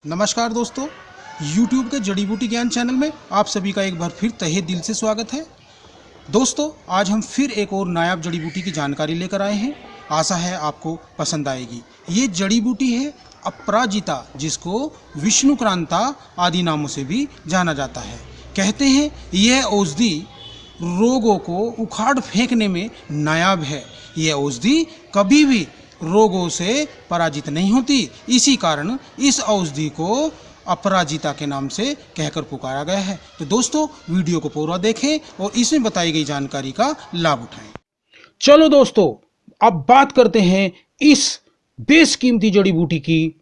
नमस्कार दोस्तों, YouTube के जड़ी बूटी ज्ञान चैनल में आप सभी का एक बार फिर तहे दिल से स्वागत है। दोस्तों, आज हम फिर एक और नायाब जड़ी बूटी की जानकारी लेकर आए हैं। आशा है आपको पसंद आएगी। ये जड़ी बूटी है अपराजिता, जिसको विष्णुक्रांता आदि नामों से भी जाना जाता है। कहते हैं यह औषधि रोगों को उखाड़ फेंकने में नायाब है। यह औषधि कभी भी रोगों से पराजित नहीं होती। इसी कारण इस औषधि को अपराजिता के नाम से कहकर पुकारा गया है। तो दोस्तों, वीडियो को पूरा देखें और इसमें बताई गई जानकारी का लाभ उठाएं। चलो दोस्तों, अब बात करते हैं इस बेशकीमती जड़ी बूटी की,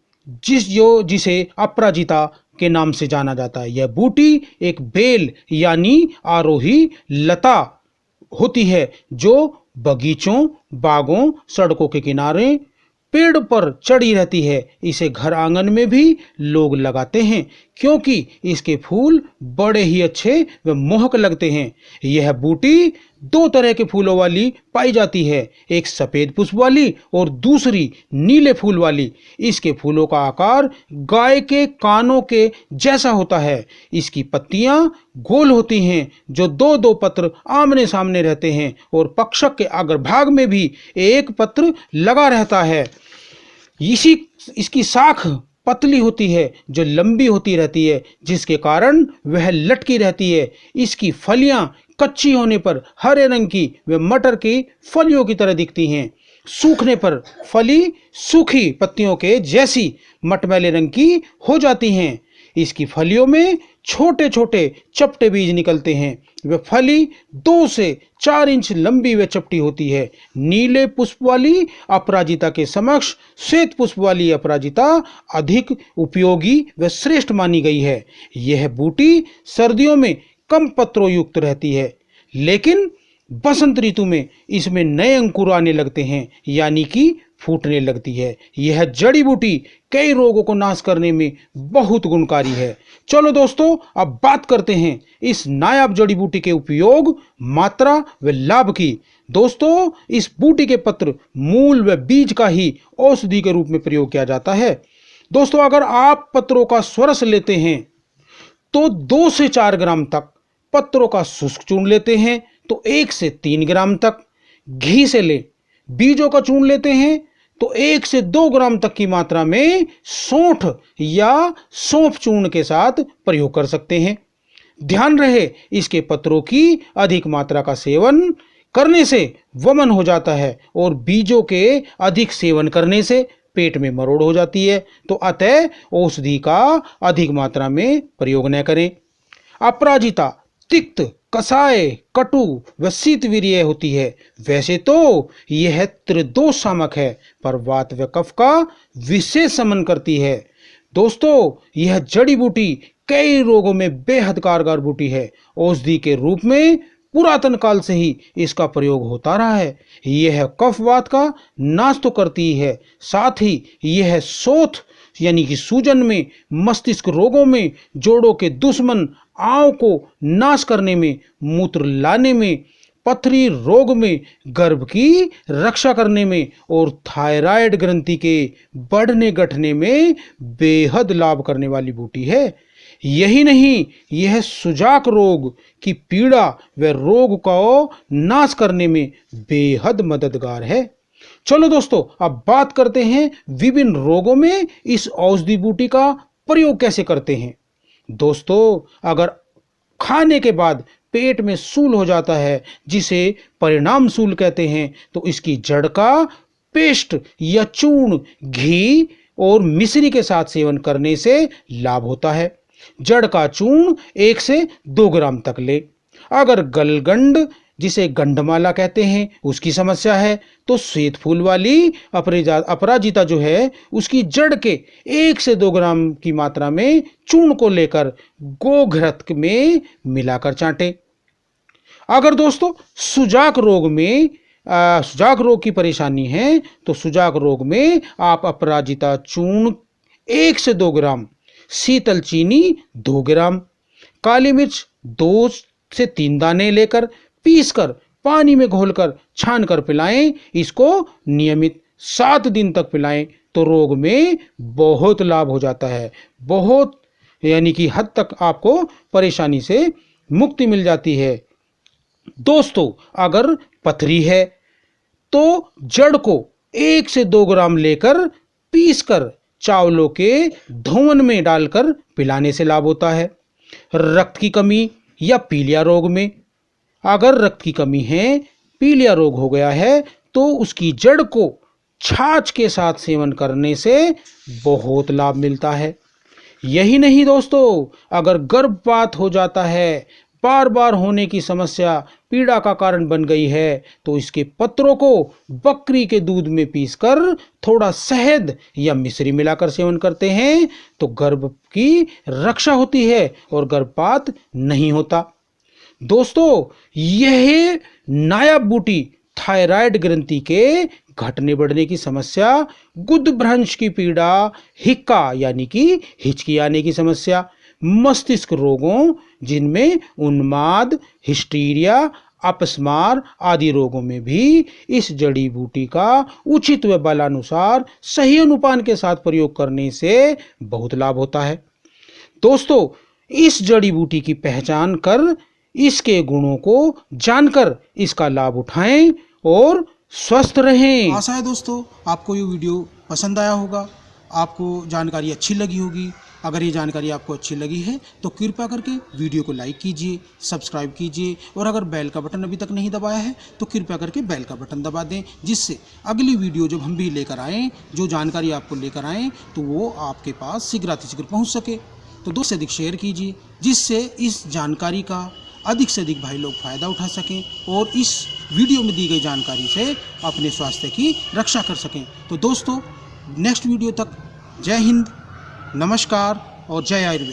जिसे अपराजिता के नाम से जाना जाता है। यह बूटी एक बेल यानी आरोही लता होती है जो बगीचों, बागों, सड़कों के किनारे, पेड़ पर चढ़ी रहती है। इसे घर आंगन में भी लोग लगाते हैं क्योंकि इसके फूल बड़े ही अच्छे व मोहक लगते हैं। यह बूटी दो तरह के फूलों वाली पाई जाती है, एक सफेद पुष्प वाली और दूसरी नीले फूल वाली। इसके फूलों का आकार गाय के कानों के जैसा होता है। इसकी पत्तियां गोल होती हैं जो दो दो पत्र आमने सामने रहते हैं और पक्षक के अग्रभाग में भी एक पत्र लगा रहता है। इसकी शाख पतली होती है जो लंबी होती रहती है, जिसके कारण वह लटकी रहती है। इसकी फलियां कच्ची होने पर हरे रंग की व मटर की फलियों की तरह दिखती हैं। सूखने पर फली सूखी पत्तियों के जैसी मटमैले रंग की हो जाती हैं। इसकी फलियों में छोटे छोटे चपटे बीज निकलते हैं। वह फली 2 से 4 इंच लंबी व चपटी होती है। नीले पुष्प वाली अपराजिता के समक्ष श्वेत पुष्प वाली अपराजिता अधिक उपयोगी व श्रेष्ठ मानी गई है। यह बूटी सर्दियों में कम पत्रों युक्त रहती है, लेकिन बसंत ऋतु में इसमें नए अंकुर आने लगते हैं, यानी कि फूटने लगती है। यह जड़ी बूटी कई रोगों को नाश करने में बहुत गुणकारी है। चलो दोस्तों, अब बात करते हैं इस नायाब जड़ी बूटी के उपयोग, मात्रा व लाभ की। दोस्तों, इस बूटी के पत्र, मूल व बीज का ही औषधि के रूप में प्रयोग किया जाता है। दोस्तों, अगर आप पत्रों का स्वरस लेते हैं तो 2 से 4 ग्राम तक, पत्रों का शुष्क चूर्ण लेते हैं तो 1 से 3 ग्राम तक, घी से लें, बीजों का चूर्ण लेते हैं तो 1 से 2 ग्राम तक की मात्रा में सौंठ या सौंफ चूर्ण के साथ प्रयोग कर सकते हैं। ध्यान रहे, इसके पत्रों की अधिक मात्रा का सेवन करने से वमन हो जाता है और बीजों के अधिक सेवन करने से पेट में मरोड़ हो जाती है। तो अतः औषधि का अधिक मात्रा में प्रयोग न करें। अपराजिता तिक्त, कसाय, कटु व शीतवीर्य होती है। वैसे तो यह त्रिदोष शामक है, पर वात व कफ का विशेष शमन करती है। दोस्तों, यह जड़ी बूटी कई रोगों में बेहद कारगर बूटी है। औषधि के रूप में पुरातन काल से ही इसका प्रयोग होता रहा है। यह कफ वात का नाश तो करती ही है, साथ ही यह शोथ यानी कि सूजन में, मस्तिष्क रोगों में, जोड़ों के दुश्मन आंव को नाश करने में, मूत्र लाने में, पथरी रोग में, गर्भ की रक्षा करने में और थायराइड ग्रंथि के बढ़ने घटने में बेहद लाभ करने वाली बूटी है। यही नहीं, यह सुजाक रोग की पीड़ा व रोग को नाश करने में बेहद मददगार है। चलो दोस्तों, अब बात करते हैं विभिन्न रोगों में इस औषधि बूटी का प्रयोग कैसे करते हैं। दोस्तों, अगर खाने के बाद पेट में सूल हो जाता है, जिसे परिणाम सूल कहते हैं, तो इसकी जड़ का पेस्ट या चूर्ण घी और मिश्री के साथ सेवन करने से लाभ होता है। जड़ का चूर्ण 1 से 2 ग्राम तक ले। अगर गलगंड, जिसे गंधमाला कहते हैं, उसकी समस्या है तो श्वेत फूल वाली अपराजिता जो है, उसकी जड़ के 1 से 2 ग्राम की मात्रा में चूर्ण को लेकर गोघृत में मिलाकर चाटें। अगर दोस्तों सुजाक रोग की परेशानी है तो सुजाक रोग में आप अपराजिता चूर्ण 1 से 2 ग्राम, शीतल चीनी 2 ग्राम, काली मिर्च 2 से 3 दाने लेकर पीसकर पानी में घोलकर छानकर पिलाएं। इसको नियमित 7 दिन तक पिलाएं तो रोग में बहुत लाभ हो जाता है, बहुत यानी कि हद तक आपको परेशानी से मुक्ति मिल जाती है। दोस्तों, अगर पथरी है तो जड़ को 1 से 2 ग्राम लेकर पीसकर चावलों के धोवन में डालकर पिलाने से लाभ होता है। रक्त की कमी या पीलिया रोग में, अगर रक्त की कमी है, पीलिया रोग हो गया है, तो उसकी जड़ को छाछ के साथ सेवन करने से बहुत लाभ मिलता है। यही नहीं दोस्तों, अगर गर्भपात हो जाता है, बार बार होने की समस्या पीड़ा का कारण बन गई है, तो इसके पत्रों को बकरी के दूध में पीसकर थोड़ा शहद या मिश्री मिलाकर सेवन करते हैं तो गर्भ की रक्षा होती है और गर्भपात नहीं होता। दोस्तों, यह नायाब बूटी थायराइड ग्रंथि के घटने बढ़ने की समस्या, गुदभ्रंश की पीड़ा, हिक्का यानी कि हिचकी आने की समस्या, मस्तिष्क रोगों जिनमें उन्माद, हिस्टीरिया, अपस्मार आदि रोगों में भी इस जड़ी बूटी का उचित व बलानुसार सही अनुपान के साथ प्रयोग करने से बहुत लाभ होता है। दोस्तों, इस जड़ी बूटी की पहचान कर, इसके गुणों को जानकर इसका लाभ उठाएं और स्वस्थ रहें। आशा है दोस्तों आपको ये वीडियो पसंद आया होगा, आपको जानकारी अच्छी लगी होगी। अगर ये जानकारी आपको अच्छी लगी है तो कृपया करके वीडियो को लाइक कीजिए, सब्सक्राइब कीजिए और अगर बेल का बटन अभी तक नहीं दबाया है तो कृपया करके बेल का बटन दबा दें, जिससे अगली वीडियो जब हम भी लेकर आएँ, जो जानकारी आपको लेकर आएँ, तो वो आपके पास शीघ्रातिशीघ्र पहुँच सके। तो दोस्त से अधिक शेयर कीजिए, जिससे इस जानकारी का अधिक से अधिक भाई लोग फ़ायदा उठा सकें और इस वीडियो में दी गई जानकारी से अपने स्वास्थ्य की रक्षा कर सकें। तो दोस्तों, नेक्स्ट वीडियो तक जय हिंद, नमस्कार और जय आयुर्वेद।